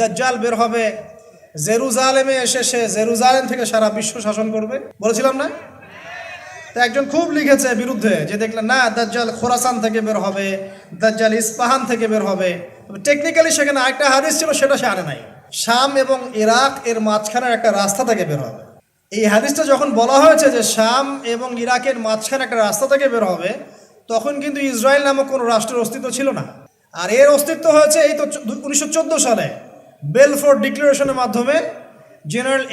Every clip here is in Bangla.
দাজ্জাল বের হবে জেরুজালেমে এসে সে জেরুজালেম থেকে সারা বিশ্ব শাসন করবে, বলেছিলাম না? তো একজন খুব লিখেছে বিরুদ্ধে যে দেখলেন না দাজ্জাল খোরাসান থেকে বের হবে, দাজ্জাল ইস্পাহান থেকে বের হবে। টেকনিক্যালি সেখানে একটা হাদিস ছিল, সেটা সে আনে নাই। শাম এবং ইরাক এর মাঝখানের একটা রাস্তা থেকে বের হবে। এই হাদিসটা যখন বলা হয়েছে যে শাম এবং ইরাকের মাঝখানে একটা রাস্তা থেকে বের হবে, তখন কিন্তু ইসরায়েল নামক কোনো রাষ্ট্রের অস্তিত্ব ছিল না। আর এর অস্তিত্ব হয়েছে এই তো 1914 সালে বেলফোর ডিক্লারেশনের মাধ্যমে। জেনারেল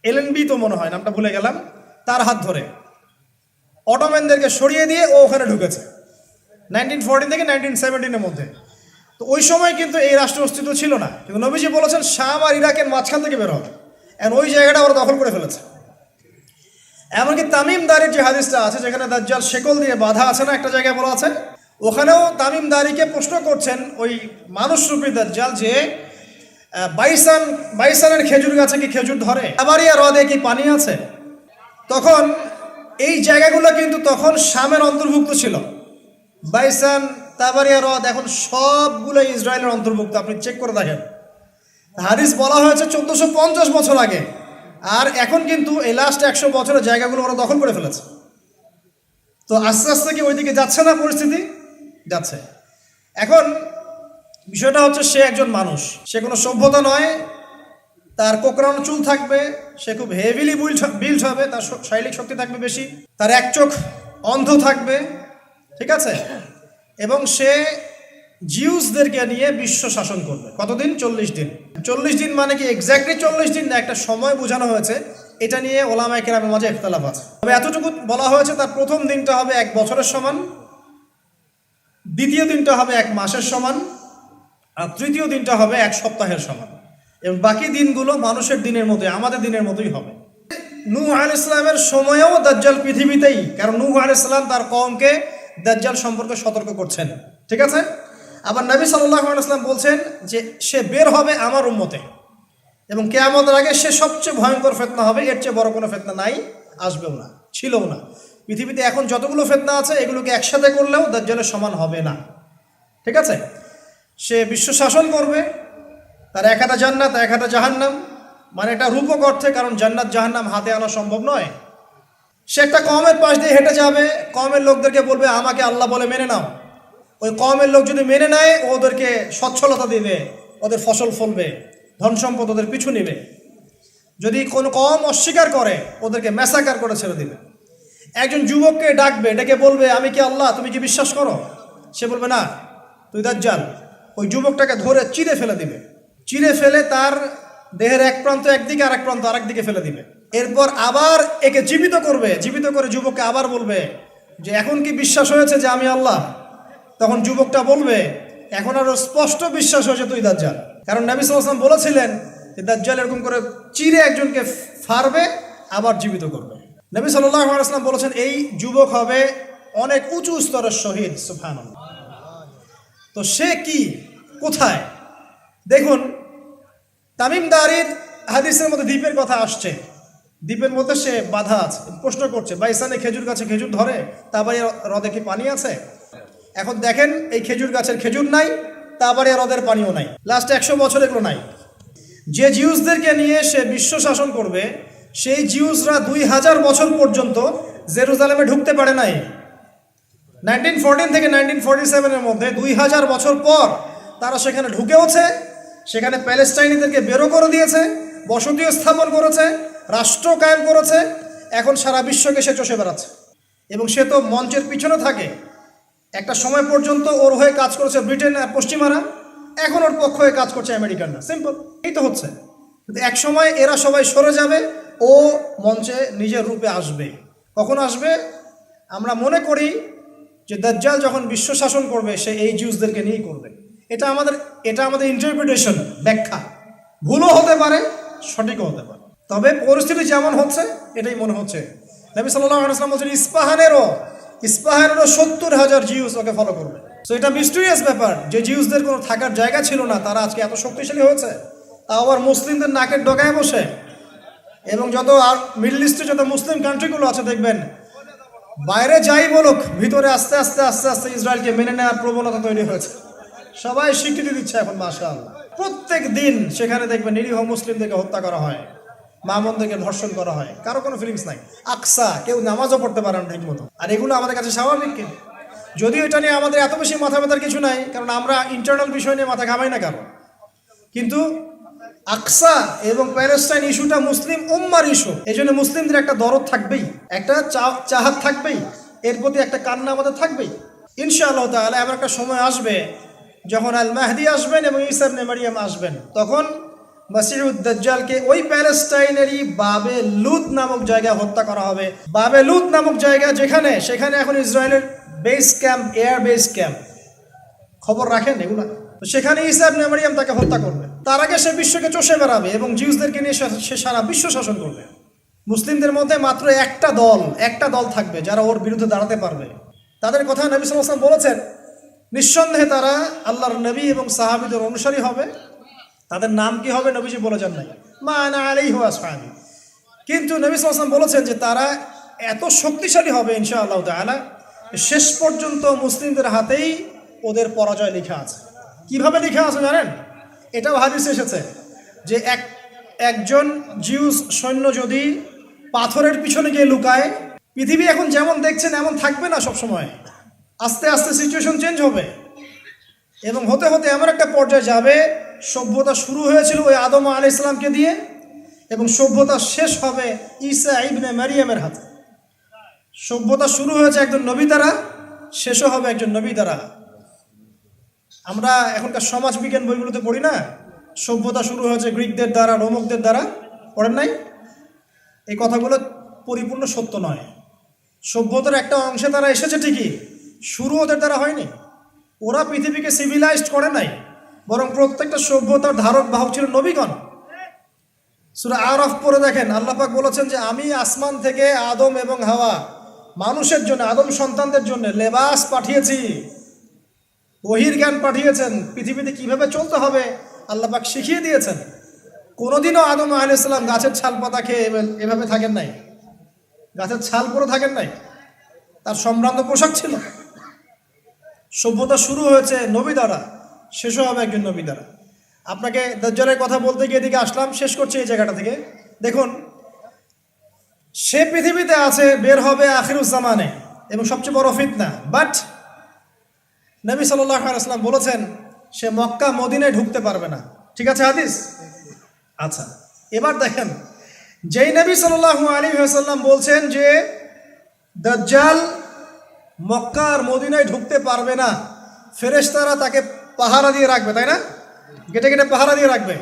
এলএনবি তো মনে হয়, নামটা ভুলে গেলাম, তার হাত ধরে অটোম্যানদেরকে সরিয়ে দিয়ে ও ওখানে ঢুকেছে 1914 থেকে 1917-এর মধ্যে। তো ওই সময় কিন্তু এই রাষ্ট্রের অস্তিত্ব ছিল না, কিন্তু নবীজি বলেছেন শাম আর ইরাকের মাঝখান থেকে বের হবে, এবং ওই জায়গাটা ওরা দখল করে ফেলেছে। এমনকি তামিমদারির যে হাদিসটা আছে যেখানে দাজ্জাল শেকল দিয়ে বাঁধা আছে না, একটা জায়গায় বলা আছে, ওখানেও তামিমদারিকে প্রশ্ন করছেন ওই মানুষরূপী দাজ্জাল যে বাইসানের খেজুর গাছে কি খেজুর ধরে, আবারিয়া হ্রদে কি পানি আছে? তখন এই জায়গাগুলো কিন্তু তখন শামের অন্তর্ভুক্ত ছিল। বাইসান, তাবারিয়া হ্রদ এখন সবগুলো ইসরায়েলের অন্তর্ভুক্ত, আপনি চেক করে দেখেন। হাদিস বলা হয়েছে 1450 বছর আগে, আর এখন কিন্তু এই লাস্ট 100 বছরের জায়গাগুলো ওরা দখল করে ফেলেছে। তো আস্তে আস্তে কি ওইদিকে যাচ্ছে না পরিস্থিতি? যাচ্ছে। এখন বিষয়টা হচ্ছে সে একজন মানুষ, সে কোনো সভ্যতা নয়, তার কোকড়ানো চুল থাকবে, সে খুব হেভিলি বিল্ড হবে, তার শারীরিক শক্তি থাকবে বেশি, তার এক চোখ অন্ধ থাকবে, ঠিক আছে? এবং সে জিউসদেরকে নিয়ে বিশ্ব শাসন করবে। কতদিন? 40 দিন। 40 দিন মানে কি এক্স্যাক্টলি 40 দিন না, একটা সময় বোঝানো হয়েছে। এটা নিয়ে ওলামায়ে কেরামের মাঝে ইখতিলাফ আছে। তবে এতটুকু বলা হয়েছে তার প্রথম দিনটা হবে 1 বছরের সমান, দ্বিতীয় দিনটা হবে 1 মাসের সমান, আর তৃতীয় দিনটা হবে 1 সপ্তাহের সমান, এবং বাকি দিনগুলো মানুষের দিনের মতোই, আমাদের দিনের মতোই হবে। নূহ আলাইহিস সালামের সময়েও দাজ্জাল পৃথিবীতেই, কারণ নূহ আলাইহিস সালাম তার কওমকে দাজ্জাল সম্পর্কে সতর্ক করছেন, ঠিক আছে? আবার নবী সাল্লাল্লাহু আলাইহি ওয়াসাল্লাম বলছেন যে সে বের হবে আমার উম্মতে, এবং কিয়ামতের আগে সে সবচেয়ে ভয়ঙ্কর ফিতনা হবে, এর চেয়ে বড় কোনো ফিতনা নাই, আসবেও না, ছিলও না। পৃথিবীতে এখন যতগুলো ফিতনা আছে এগুলোকে একসাথে করলেও দাজ্জালের সমান হবে না, ঠিক আছে? সে বিশ্ব শাসন করবে, তার 1 হাতে জান্নাত 1 হাতে জাহান্নাম, মানে এটা রূপক অর্থে, কারণ জান্নাত জাহান্নাম হাতে আনা সম্ভব নয়। সে একটা কওমের পাশ দিয়ে হেঁটে যাবে, কওমের লোকদেরকে বলবে আমাকে আল্লাহ বলে মেনে নাও। ওই কওমের লোক যদি মেনে নেয় ওদেরকে সচ্ছলতা দিবে, ওদের ফসল ফলবে, ধন সম্পদ ওদের পিছু নিবে। যদি কোনো কওম অস্বীকার করে ওদেরকে ম্যাসাকার করে ছেড়ে দিবে। একজন যুবককে ডাকবে, ডেকে বলবে আমি কি আল্লাহ, তুমি কি বিশ্বাস করো? সে বলবে না, তুই দাজ্জাল। ওই যুবকটাকে ধরে চিরে ফেলে দিবে, চিরে ফেলে তার দেহের এক প্রান্ত একদিকে আর এক প্রান্ত আরেক দিকে ফেলে দিবে। এরপর আবার একে জীবিত করবে, জীবিত করে যুবককে আবার বলবে যে এখন কি বিশ্বাস হয়েছে যে আমি আল্লাহ? তখন যুবকটা বলবে এখন আরো স্পষ্ট বিশ্বাস হয়েছে তুই দাজ্জাল। কারণ নবী সাল্লাল্লাহু আলাইহি ওয়াসাল্লাম বলেছিলেন যে দাজ্জাল এরকম করে চিরে একজনকে ফাড়বে আবার জীবিত করবে। নবী সাল্লাল্লাহু আলাইহি ওয়াসাল্লাম বলেছেন এই যুবক হবে অনেক উঁচু স্তরের শহীদ। সুবহানাল্লাহ। তো সে কি, কোথায়? দেখুন, তামিমদারির হাদিসের মধ্যে দ্বীপের কথা আসছে, দ্বীপের মধ্যে সে বাধা আছে, প্রশ্ন করছে বাইসানে খেজুর গাছে খেজুর ধরে, তাবারিয়া হ্রদে কি পানি আছে? এখন দেখেন এই খেজুর গাছের খেজুর নাই, তাবারিয়া হ্রদের পানিও নাই, লাস্ট 100 বছর এগুলো নাই। যে জিউসদেরকে নিয়ে সে বিশ্ব শাসন করবে, সেই জিউসরা 2000 বছর পর্যন্ত জেরুজালেমে ঢুকতে পারে নাই। 1914 থেকে 1947-এর মধ্যে 2000 বছর পর তারা সেখানে ঢুকেওছে, সেখানে প্যালেস্টাইনিদেরকে বেরো করে দিয়েছে, বসতিও স্থাপন করেছে, রাষ্ট্র কায়েম করেছে। এখন সারা বিশ্বকে সে চষে বেড়াচ্ছে, এবং সে তো মঞ্চের পিছনে থাকে। একটা সময় পর্যন্ত ওর হয়ে কাজ করেছে ব্রিটেন আর পশ্চিমারা, এখন ওর পক্ষ হয়ে কাজ করছে আমেরিকানরা। সিম্পল, এই তো হচ্ছে। কিন্তু এক সময় এরা সবাই সরে যাবে, ও মঞ্চে নিজের রূপে আসবে। কখন আসবে? আমরা মনে করি যে দাজ্জাল যখন বিশ্ব শাসন করবে সে এই জিউসদেরকে নিয়েই করবে। এটা আমাদের ইন্টারপ্রিটেশন, ব্যাখ্যা। ভুলও হতে পারে, সঠিকও হতে পারে, তবে পরিস্থিতি যেমন হচ্ছে এটাই মনে হচ্ছে। নবী সাল্লাল্লাহু আলাইহি ওয়াসাল্লাম বলছেন ইস্পাহানেরও 70,000 জিউস ওকে ফলো করবে। সো এটা মিস্টেরিয়াস ব্যাপার যে জিউসদের কোনো থাকার জায়গা ছিল না, তারা আজকে এত শক্তিশালী হয়েছে, তা আবার মুসলিমদের নাকের ডগায় বসে। এবং যত আর মিডল ইস্টে যত মুসলিম কান্ট্রিগুলো আছে দেখবেন, বাইরে যাই বলুক, ভিতরে আস্তে আস্তে আস্তে আস্তে ইসরায়েলকে মেনে নেওয়ার প্রবণতা তৈরি হয়েছে। সবাই স্বীকৃতি দিচ্ছে এখন, মাশাআল্লাহ। প্রত্যেক দিন সেখানে দেখবেন নিরীহ মুসলিমদেরকে হত্যা করা হয়, মা বোনদেরকে ধর্ষণ করা হয়, কারো কোনো ফিলিংস নাই। আকসা, কেউ নামাজও পড়তে পারে না ঠিক মতো, আর এগুলো আমাদের কাছে স্বাভাবিক। যদিও এটা নিয়ে আমাদের এত বেশি মাথা ব্যথার কিছু নাই, কারণ আমরা ইন্টারনাল বিষয় নিয়ে মাথা ঘামাই না কারো। কিন্তু আকসা এবং প্যালেস্টাইন ইস্যুটা মুসলিম উম্মার ইস্যু, এই জন্য মুসলিমদের একটা দরদ থাকবেই, একটা চাহাত থাকবেই, এর প্রতি একটা কান্না আমাদের থাকবেই। ইনশাআল্লাহ তাআলা এমন একটা সময় আসবে যখন আল মাহদি আসবেন এবং ঈসা ইবনে মারইয়াম আসবেন, তখন মসিহুদ দাজ্জালকে ওই প্যালেস্টাইনেরই বাবে লুদ নামক জায়গায় হত্যা করা হবে। বাবে লুদ নামক জায়গা সেখানে এখন ইসরায়েলের base camp, air base camp, খবর রাখেন এগুলা। তো সেখানে ঈসা ইবনে মারইয়াম তাকে হত্যা করবে। তার আগে সে বিশ্বকে চষে বেড়াবে এবং জিউসদেরকে নিয়ে সে সারা বিশ্ব শাসন করবে। মুসলিমদের মধ্যে মাত্র একটা দল থাকবে যারা ওর বিরুদ্ধে দাঁড়াতে পারবে। তাদের কথা নবী সাল্লাল্লাহু আলাইহি ওয়াসাল্লাম বলেছেন, নিঃসন্দেহে তারা আল্লাহর নবী এবং সাহাবীদের অনুসারী হবে। তাদের নাম কি হবে নবীজি বলেছেন নাই, মা আনা আলাইহি ওয়া আসহাবি। কিন্তু নবী সাল্লাল্লাহু আলাইহি ওয়াসাল্লাম বলেছেন যে তারা এত শক্তিশালী হবে ইনশাআল্লাহ তাআলা, শেষ পর্যন্ত মুসলিমদের হাতেই ওদের পরাজয় লেখা আছে। কিভাবে লেখা আছে জানেন? এটাও হাদিসে এসেছে যে একজন জিউস সৈন্য যদি পাথরের পিছনে গিয়ে লুকায়, পৃথিবী এখন যেমন দেখছেন এমন থাকবে না সব সময়, আস্তে আস্তে সিচুয়েশন চেঞ্জ হবে এবং হতে হতে এমন একটা পর্যায়ে যাবে, সভ্যতা শুরু হয়েছিল ওই আদম আলাইহিস সালামকে দিয়ে এবং সভ্যতা শেষ হবে ঈসা ইবনে মারইয়ামের হাতে। সভ্যতা শুরু হয়েছে একজন নবী দ্বারা, শেষও হবে একজন নবী দ্বারা। আমরা এখনকার সমাজ বিজ্ঞান বইগুলোতে পড়ি না, সভ্যতা শুরু হয়েছে গ্রিকদের দ্বারা, রোমকদের দ্বারা, পড়েন নাই? এই কথাগুলো পরিপূর্ণ সত্য নয়। সভ্যতার একটা অংশে তারা এসেছে ঠিকই, শুরু ওদের দ্বারা হয়নি। ওরা পৃথিবীকে সিভিলাইজড করে নাই, বরং প্রত্যেকটা সভ্যতার ধারক বাহক ছিল নবীগণ। সূরা আরাফ পড়ে দেখেন, আল্লাহ পাক বলেছেন যে আমি আসমান থেকে আদম এবং হাওয়া, মানুষের জন্য, আদম সন্তানদের জন্য লেবাস পাঠিয়েছি, ওহির জ্ঞান পাঠিয়েছেন, পৃথিবীতে কিভাবে চলতে হবে আল্লাহ পাক শিখিয়ে দিয়েছেন। কোনোদিনও আদম আলাইহিস সালাম গাছের ছাল পাতা খেয়ে এভাবে থাকেন নাই, গাছের ছাল পরে থাকেন নাই, তার সম্ভ্রান্ত পোশাক ছিল। সভ্যতা শুরু হয়েছে নবী দ্বারা, শেষও হবে একজন নবী দ্বারা। আপনাকে দাজ্জালের কথা বলতে গিয়ে এদিকে আসলাম, শেষ করছি এই জায়গাটা থেকে। দেখুন, সে পৃথিবীতে আছে, বের হবে আখিরুজ জামানে এবং সবচেয়ে বড় ফিতনা। বাট নবী সাল্লাল্লাহু আলাইহি ওয়াসাল্লাম বলেছেন সে মক্কা মদিনায় ঢুকতে পারবে না। ঠিক আছে হাদিস? আচ্ছা, এবার দেখেন, যেই নবী সাল্লাল্লাহু আলাইহি ওয়াসাল্লাম বলছেন যে দাজ্জাল মক্কা আর মদিনায় ঢুকতে পারবে না, ফেরেশতারা তাকে পাহারা দিয়ে রাখবে, তাই না? গেটে গেটে পাহারা দিয়ে রাখবে।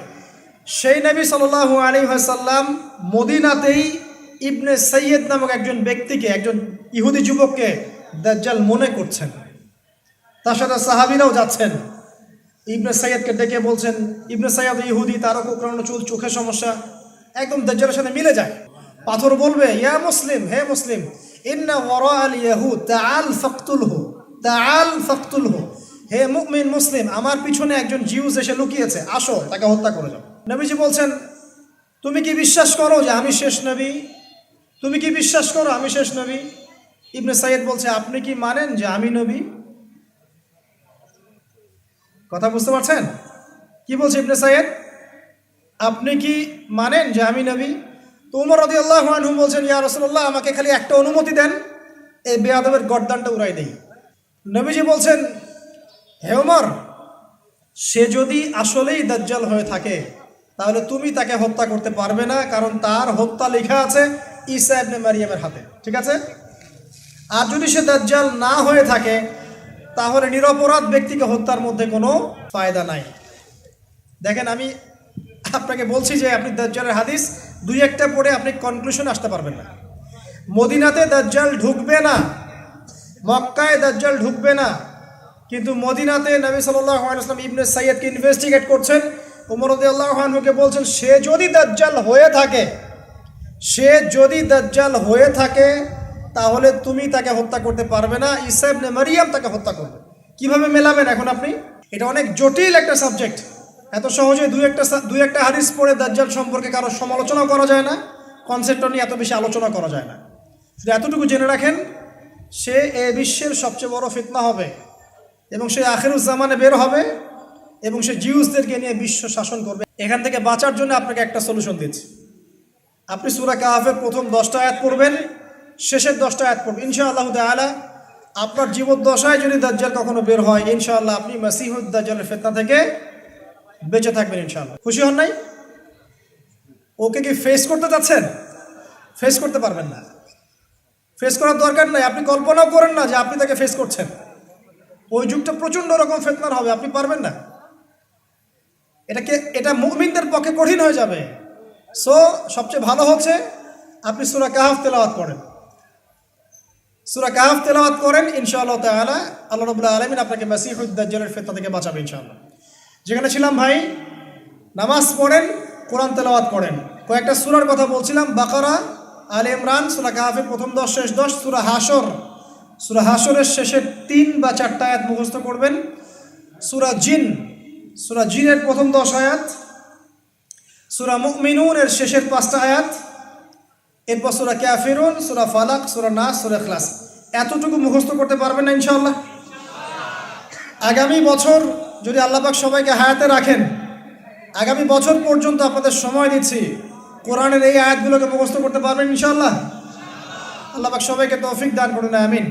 সেই নবী সাল্লাল্লাহু আলাইহি ওয়াসাল্লাম মদিনাতেই ইবনে সাইয়্যিদ নামক একজন ব্যক্তিকে, একজন ইহুদি যুবককে দাজ্জাল মনে করছেন। তার সাথে সাহাবীরাও যাচ্ছেন। ইবনে সাইয়্যিদকে ডেকে বলছেন, ইবনে সাইয়্যিদ ইহুদি, তারও কোকড়ানো চুল, চোখের সমস্যা, একদম দাজ্জালের সাথে মিলে যায়। পাথর বলবে, ইয়া মুসলিম, হে মুসলিম, ইন্না ওয়ারা আল ইয়াহুদ তাআল ফাকতুলহু, তাআল ফাকতুলহু, হে মুমিন মুসলিম, আমার পিছনে একজন জিউস এসে লুকিয়েছে, আসো তাকে হত্যা করে যাও। নবীজি বলছেন, তুমি কি বিশ্বাস করো যে আমি শেষ নবী? তুমি কি বিশ্বাস করো আমি শেষ নবী? ইবনে সাইয়্যিদ বলছে, আপনি কি মানেন যে আমি নবী? কথা বুঝতে পারছেন কি বলছে ইবনে সাইয়্যিদ? আপনি কি মানেন যে আমি নবী? তো ওমর রাদিয়াল্লাহু আনহু বলছেন, ইয়া রাসূলুল্লাহ, আমাকে খালি একটা অনুমতি দেন, এই বেয়াদবের গর্দানটা উড়াই দেই। নবীজি বলছেন, হে ওমর, সে যদি আসলেই দাজ্জাল হয়ে থাকে তাহলে তুমি তাকে হত্যা করতে পারবে না, কারণ তার হত্যা লেখা আছে ঈসা ইবনে মারইয়ামের হাতে। ঠিক আছে? আর যদি সে দাজ্জাল না হয়ে থাকে তাহলে নিরপরাধ ব্যক্তিকে হত্যার মধ্যে কোনো ফায়দা নাই। দেখেন, আমি আপনাকে বলছি যে আপনি দাজ্জালের হাদিস দুই একটা পড়ে আপনি কনক্লুশন আসতে পারবেন না। মদিনাতে দাজ্জাল ঢুকবে না, মক্কায় দাজ্জাল ঢুকবে না, কিন্তু মদিনাতে নবী সাল্লাল্লাহু আলাইহি ওয়াসাল্লাম ইবনে সাইয়্যিদকে ইনভেস্টিগেট করছেন। ওমর রাদিয়াল্লাহু আনহুকে বলছেন, সে যদি দাজ্জাল হয়ে থাকে তাহলে তুমি তাকে হত্যা করতে পারবে না, ঈসা ইবনে মারইয়াম তাকে হত্যা করবে। কিভাবে মেলাবেন এখন আপনি? এটা অনেক জটিল একটা সাবজেক্ট। এত সহজে দুই একটা হাদিস পড়ে দাজ্জাল সম্পর্কে কারো সমালোচনা করা যায় না, কনসেপ্টটা নিয়ে এত বেশি আলোচনা করা যায় না। শুধু এতটুকু জেনে রাখেন, সে এ বিশ্বের সবচেয়ে বড় ফিতনা হবে এবং সে আখিরুজ জামানে বের হবে এবং সে জিউসদেরকে নিয়ে বিশ্ব শাসন করবে। এখান থেকে বাঁচার জন্য আপনাকে একটা সলিউশন দিচ্ছি। আপনি সূরা কাহাফের প্রথম 10টা আয়াত পড়বেন, শেষের 10টা আয়াত পড়বেন। ইনশাআল্লাহ তাআলা আপনার জীবদ্দশায় যদি দাজ্জাল কখনো বের হয়, ইনশাআল্লাহ আপনি মাসিহুদ দাজ্জালের ফিতনা থেকে বেঁচে থাকবেন ইনশাআল্লাহ। খুশি হন নাই? ওকে কি ফেস করতে যাচ্ছেন? ফেস করতে পারবেন না। ফেস করার দরকার নাই। আপনি কল্পনাও করেন না যে আপনি তাকে ফেস করছেন। ওই যুগটা প্রচণ্ড রকম ফিতনার হবে, আপনি পারবেন না। এটা মুমিনদের পক্ষে কঠিন হয়ে যাবে। সো সবচেয়ে ভালো হচ্ছে আপনি সূরা কাহাফ তেলাওয়াত করেন। সূরা কাহাফ তেলাওয়াত করেন, ইনশাআল্লাহ তাআলা আল্লাহ রাব্বুল আলামিন আপনাকে মাসিহুদ দাজ্জালের ফিতনা থেকে বাঁচাবে ইনশাআল্লাহ। যেখানে ছিলাম ভাই, নামাজ পড়েন, কোরআন তেলাওয়াত করেন। কয়েকটা সূরার কথা বলছিলাম, বাকারা, আলে ইমরান, সূরা কাহাফের প্রথম 10 শেষ 10, সূরা হাসর, সূরা হাসরের শেষের 3 বা 4টা আয়াত মুখস্থ করবেন। সূরা জিন, সূরা জিনের প্রথম 10 আয়াত, সূরা মুমিনুনের শেষের 5টা আয়াত, এরপর সূরা কাফিরুন, সূরা ফালাক, সূরা নাস, সূরা ইখলাস। এতটুকু মুখস্থ করতে পারবেন না ইনশাআল্লাহ? আগামী বছর যদি আল্লাহ পাক সবাইকে হায়াতে রাখেন, আগামী বছর পর্যন্ত আপনাদের সময় দিচ্ছি, কোরআনের এই আয়াতগুলোকে মুখস্থ করতে পারবেন ইনশাআল্লাহ? আল্লাহ পাক সবাইকে তৌফিক দান করুন, আমিন।